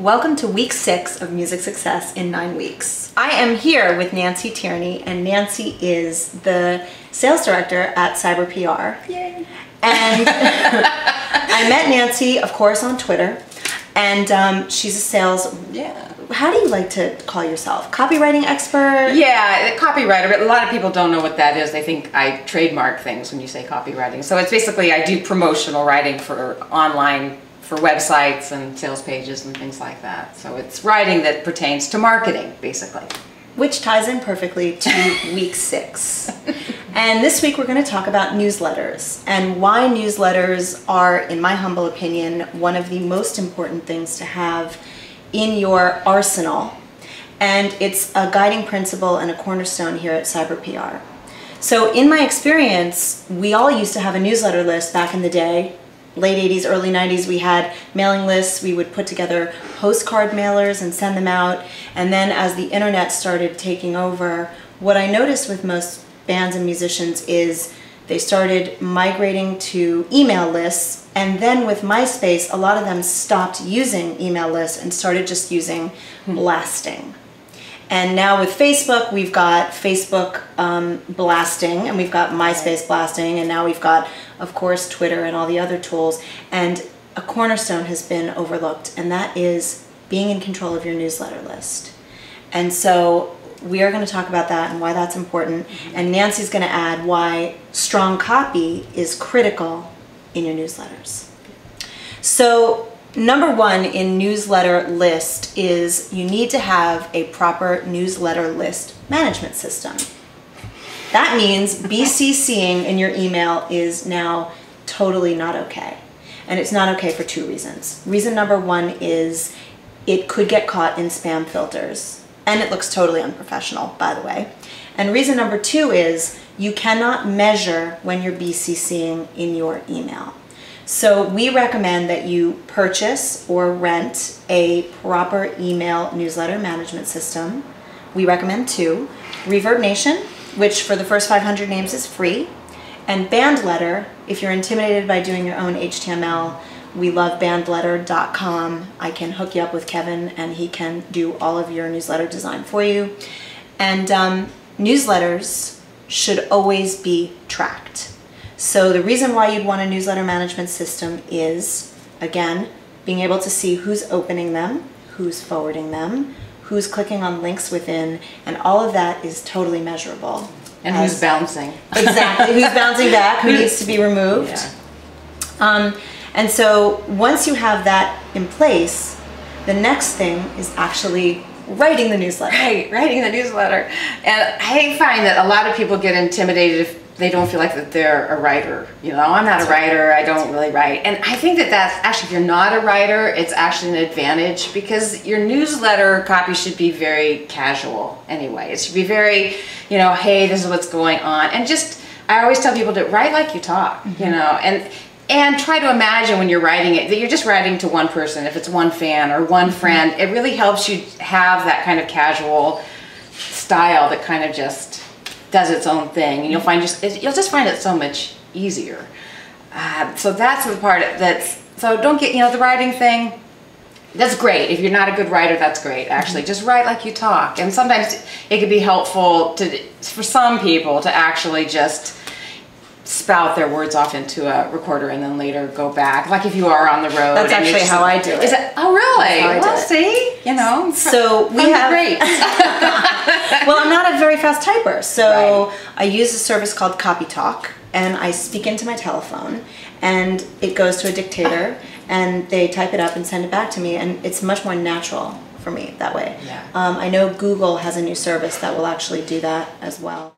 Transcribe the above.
Welcome to week 6 of Music Success in 9 weeks. I am here with Nancy Tierney, and Nancy is the sales director at Cyber PR. Yay! And I met Nancy, of course, on Twitter, and she's a sales... How do you like to call yourself? Copywriting expert? Yeah, copywriter, but a lot of people don't know what that is. They think I trademark things when you say copywriting. So it's basically I do promotional writing for online, for websites and sales pages and things like that. So it's writing that pertains to marketing, basically. Which ties in perfectly to week 6. And this week we're going to talk about newsletters and why newsletters are, in my humble opinion, one of the most important things to have in your arsenal. And it's a guiding principle and a cornerstone here at Cyber PR. So in my experience, we all used to have a newsletter list back in the day. Late 80s, early 90s, we had mailing lists. We would put together postcard mailers and send them out. And then as the internet started taking over, what I noticed with most bands and musicians is they started migrating to email lists. And then with MySpace, a lot of them stopped using email lists and started just using blasting. And now with Facebook, we've got Facebook blasting, and we've got MySpace blasting, and now we've got, of course, Twitter and all the other tools. And a cornerstone has been overlooked, and that is being in control of your newsletter list. And so we are going to talk about that and why that's important. And Nancy's going to add why strong copy is critical in your newsletters. So number 1 in newsletter list is you need to have a proper newsletter list management system. That means BCCing in your email is now totally not okay. And it's not okay for 2 reasons. Reason number 1 is it could get caught in spam filters. And it looks totally unprofessional, by the way. And reason number 2 is you cannot measure when you're BCCing in your email. So we recommend that you purchase or rent a proper email newsletter management system. We recommend 2. Reverb Nation, which for the first 500 names is free. And Bandletter, if you're intimidated by doing your own HTML, we love bandletter.com. I can hook you up with Kevin and he can do all of your newsletter design for you. And newsletters should always be tracked. So the reason why you'd want a newsletter management system is, again, being able to see who's opening them, who's forwarding them, who's clicking on links within, and all of that is totally measurable. And who's bouncing. Exactly, who's bouncing back, who needs to be removed. Yeah. And so once you have that in place, the next thing is actually writing the newsletter. Right, writing the newsletter. And I find that a lot of people get intimidated if they don't feel like that they're a writer. You know, I'm not a writer, I don't really write. And I think that that's actually, if you're not a writer, it's actually an advantage because your newsletter copy should be very casual anyway. It should be very, you know, hey, this is what's going on. And just, I always tell people to write like you talk, you know, and try to imagine when you're writing it that you're just writing to one person. If it's one fan or one friend, it really helps you have that kind of casual style that kind of just does its own thing, and you'll just find it so much easier. So that's the part so don't get, you know, the writing thing, that's great. If you're not a good writer, that's great, actually. Just write like you talk. And sometimes it can be helpful for some people to actually just spout their words off into a recorder and then later go back, like if you are on the road. That's actually how I do it. Is it? Oh, really? Well, see, you know. So we have great. Well, I'm not a very fast typer, so right. I use a service called CopyTalk, and I speak into my telephone, and it goes to a dictator, and they type it up and send it back to me, and it's much more natural for me that way. Yeah. I know Google has a new service that will actually do that as well.